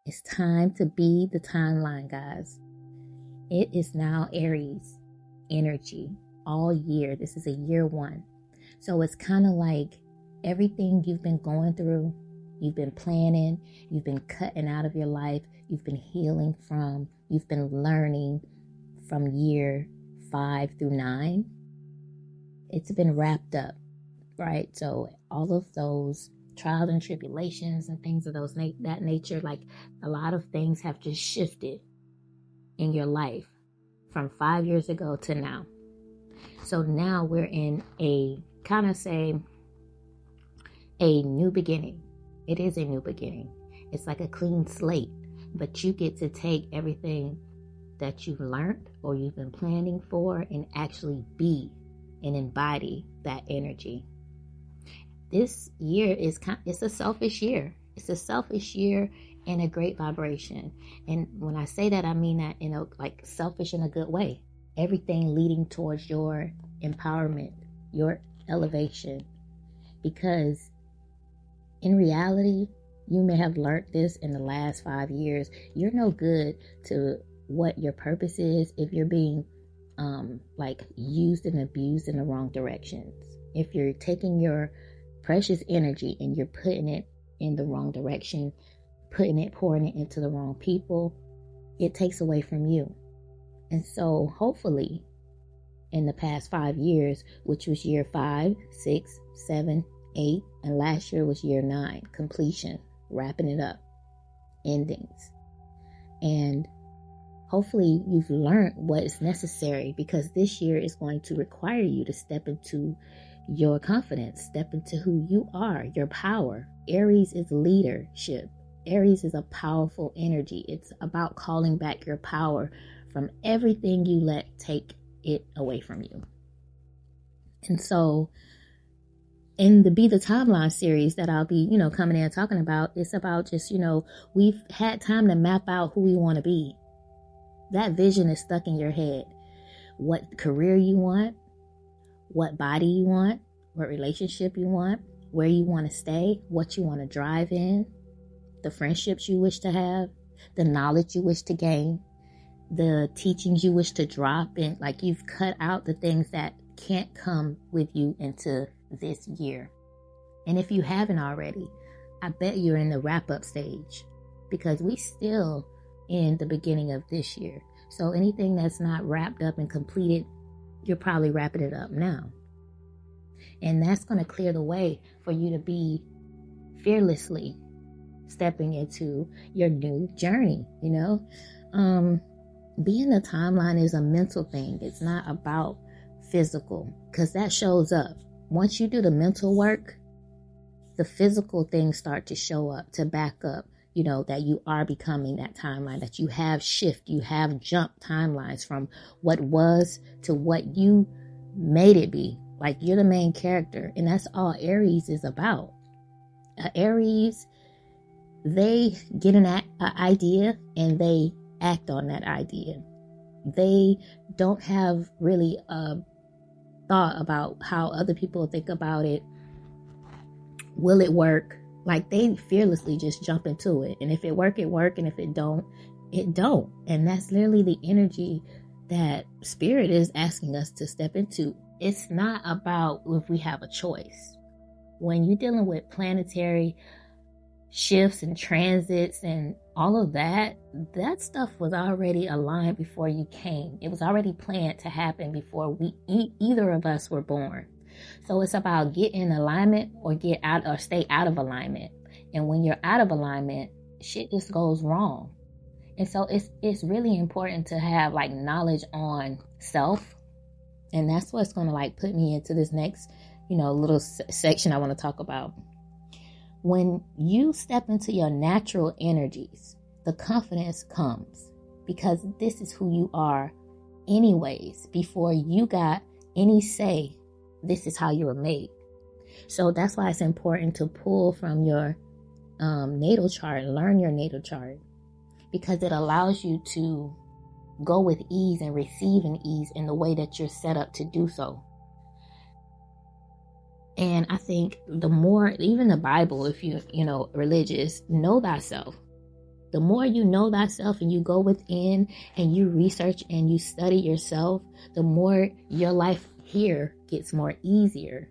It's time to be the timeline, guys. It is now Aries energy all year. This is a year one. So it's kind of like everything you've been going through, you've been planning, you've been cutting out of your life, you've been healing from, you've been learning from year 5 through 9. It's been wrapped up, right? So all of those trials and tribulations and things of that nature, like a lot of things have just shifted in your life from 5 years ago to now. So now we're in a kind of say a new beginning. It is a new beginning. It's like a clean slate, but you get to take everything that you've learned or you've been planning for and actually be and embody that energy. This year it's a selfish year. It's a selfish year and a great vibration. And when I say that, I mean that in a like selfish in a good way. Everything leading towards your empowerment, your elevation. Because in reality, you may have learned this in the last 5 years. You're no good to what your purpose is if you're being used and abused in the wrong directions. If you're taking your precious energy and you're putting it in the wrong direction, pouring it into the wrong people, it takes away from you. And so hopefully in the past 5 years, which was year 5, 6, 7, 8, and last year was year 9, completion, wrapping it up, endings. And hopefully you've learned what is necessary, because this year is going to require you to step into your confidence, step into who you are, your power. Aries is leadership. Aries is a powerful energy. It's about calling back your power from everything you let take it away from you. And so in the Be the Timeline series that I'll be, coming in and talking about, it's about just, we've had time to map out who we want to be. That vision is stuck in your head. What career you want, what body you want, what relationship you want, where you want to stay, what you want to drive in, the friendships you wish to have, the knowledge you wish to gain, the teachings you wish to drop in. Like, you've cut out the things that can't come with you into this year. And if you haven't already, I bet you're in the wrap-up stage, because we still in the beginning of this year. So anything that's not wrapped up and completed, you're probably wrapping it up now. And that's going to clear the way for you to be fearlessly stepping into your new journey. Being the timeline is a mental thing. It's not about physical, because that shows up. Once you do the mental work, the physical things start to show up to back up, that you are becoming that timeline, that you have you have jumped timelines from what was to what you made it be. Like, you're the main character, and that's all Aries is about. Aries, they get an idea and they act on that idea. They don't have really a thought about how other people think about it. Will it work? Like, they fearlessly just jump into it. And if it work, it work. And if it don't, it don't. And that's literally the energy that Spirit is asking us to step into. It's not about if we have a choice. When you're dealing with planetary shifts and transits and all of that, that stuff was already aligned before you came. It was already planned to happen before either of us were born. So it's about get in alignment or get out or stay out of alignment. And when you're out of alignment, shit just goes wrong. And so it's really important to have like knowledge on self. And that's what's going to like put me into this next, little section I want to talk about. When you step into your natural energies, the confidence comes, because this is who you are anyways. Before you got any say, this is how you were made. So that's why it's important to pull from your natal chart, learn your natal chart, because it allows you to go with ease and receive in ease in the way that you're set up to do so. And I think the more, even the Bible, if you, religious, know thyself. The more you know thyself and you go within and you research and you study yourself, the more your life here gets more easier.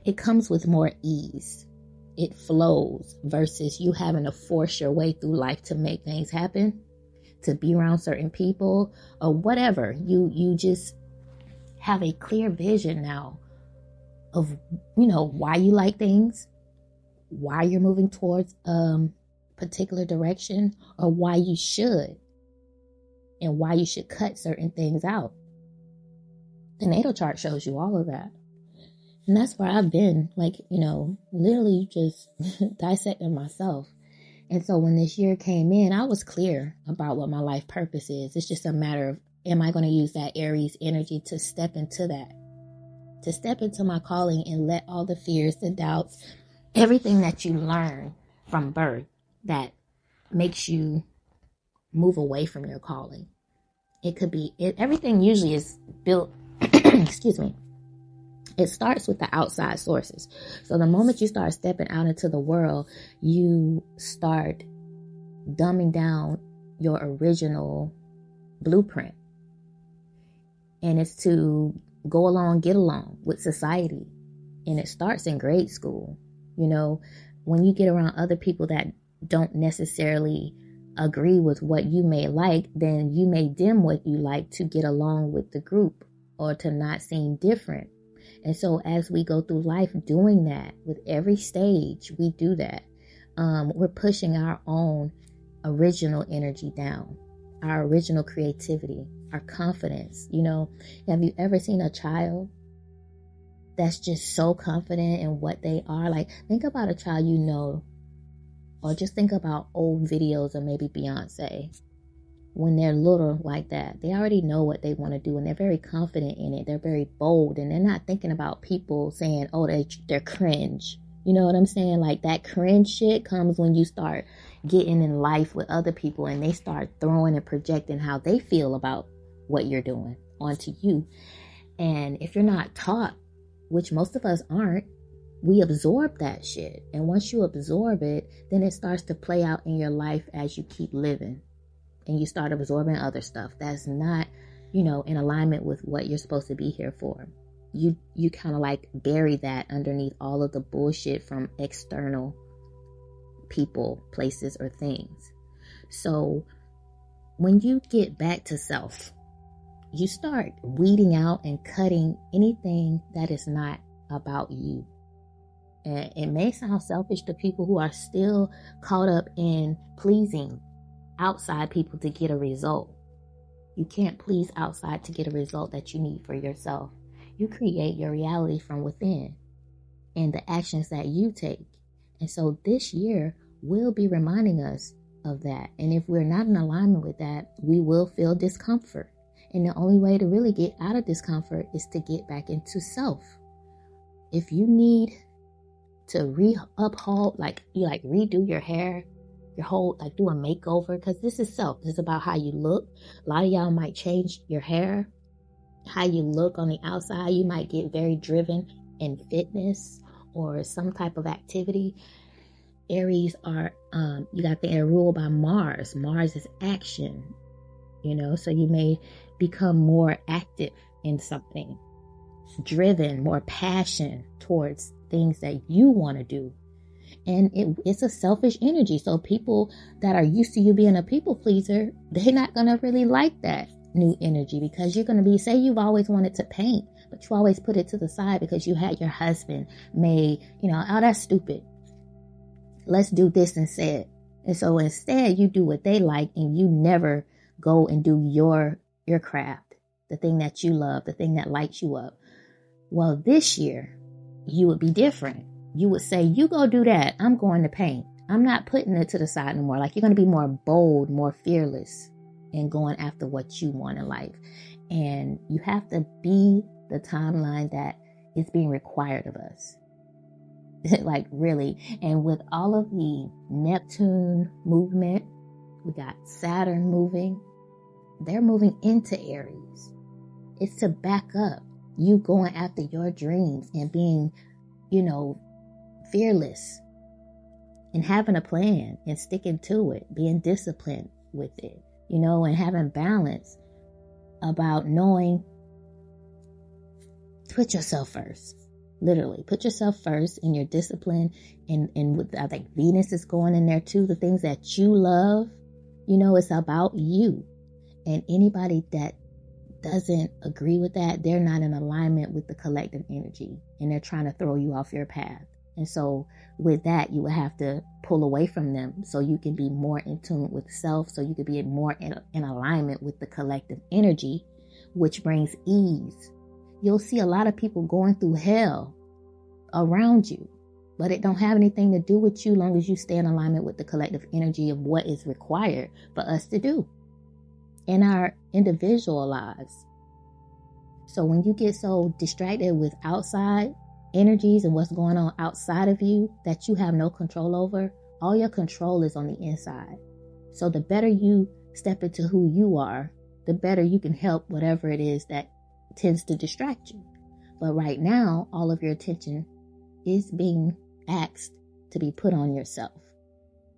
It comes with more ease. It flows versus you having to force your way through life to make things happen, to be around certain people or whatever. You just have a clear vision now of, why you like things, why you're moving towards particular direction, or why you should, and why you should cut certain things out. The natal chart shows you all of that. And that's where I've been, literally just dissecting myself. And so when this year came in, I was clear about what my life purpose is. It's just a matter of, am I going to use that Aries energy to step into that? To step into my calling and let all the fears, the doubts, everything that you learn from birth that makes you move away from your calling. It could be, everything usually is built, excuse me. It starts with the outside sources. So the moment you start stepping out into the world, you start dumbing down your original blueprint. And it's to go along, get along with society. And it starts in grade school. When you get around other people that don't necessarily agree with what you may like, then you may dim what you like to get along with the group or to not seem different. And so as we go through life doing that, with every stage, we do that. We're pushing our own original energy down, our original creativity, our confidence. Have you ever seen a child that's just so confident in what they are? Like, think about a child or just think about old videos of maybe Beyonce. When they're little like that, they already know what they want to do and they're very confident in it. They're very bold and they're not thinking about people saying, oh, they're cringe. You know what I'm saying? Like, that cringe shit comes when you start getting in life with other people and they start throwing and projecting how they feel about what you're doing onto you. And if you're not taught, which most of us aren't, we absorb that shit. And once you absorb it, then it starts to play out in your life as you keep living. And you start absorbing other stuff that's not, in alignment with what you're supposed to be here for. You kind of like bury that underneath all of the bullshit from external people, places, or things. So when you get back to self, you start weeding out and cutting anything that is not about you. And it may sound selfish to people who are still caught up in pleasing outside people to get a result. You can't please outside to get a result that you need for yourself. You create your reality from within and the actions that you take. And so this year will be reminding us of that. And if we're not in alignment with that, we will feel discomfort. And the only way to really get out of discomfort is to get back into self. If you need to redo your hair, your whole, do a makeover, because this is self. This is about how you look. A lot of y'all might change your hair, how you look on the outside. You might get very driven in fitness or some type of activity. Aries are, you got the rule by Mars. Mars is action, so you may become more active in something, driven, more passion towards things that you want to do. And it's a selfish energy. So people that are used to you being a people pleaser, they're not going to really like that new energy, because you're going to be, say you've always wanted to paint, but you always put it to the side because you had your husband made, oh, that's stupid. Let's do this instead. And so instead you do what they like and you never go and do your craft, the thing that you love, the thing that lights you up. Well, this year you would be different. You would say, you go do that. I'm going to paint. I'm not putting it to the side no more. Like, you're going to be more bold, more fearless in going after what you want in life. And you have to be the timeline that is being required of us. Like, really. And with all of the Neptune movement, we got Saturn moving. They're moving into Aries. It's to back up you going after your dreams and being, fearless and having a plan and sticking to it, being disciplined with it, and having balance about knowing, put yourself first. Literally, put yourself first in your discipline. And with, I think Venus is going in there too. The things that you love, it's about you. And anybody that doesn't agree with that, they're not in alignment with the collective energy, and they're trying to throw you off your path. And so with that, you will have to pull away from them so you can be more in tune with self, so you can be more in alignment with the collective energy, which brings ease. You'll see a lot of people going through hell around you, but it don't have anything to do with you long as you stay in alignment with the collective energy of what is required for us to do in our individual lives. So when you get so distracted with outside energies and what's going on outside of you that you have no control over, all your control is on the inside. So the better you step into who you are, the better you can help whatever it is that tends to distract you. But right now, all of your attention is being asked to be put on yourself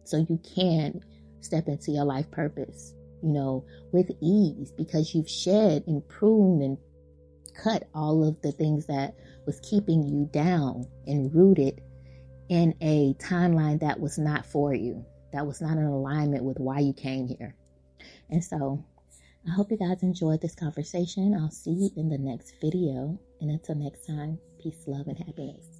so you can step into your life purpose, with ease, because you've shed and pruned and cut all of the things that was keeping you down and rooted in a timeline that was not for you, that was not in alignment with why you came here. And so I hope you guys enjoyed this conversation. I'll see you in the next video. And until next time, peace, love, and happiness.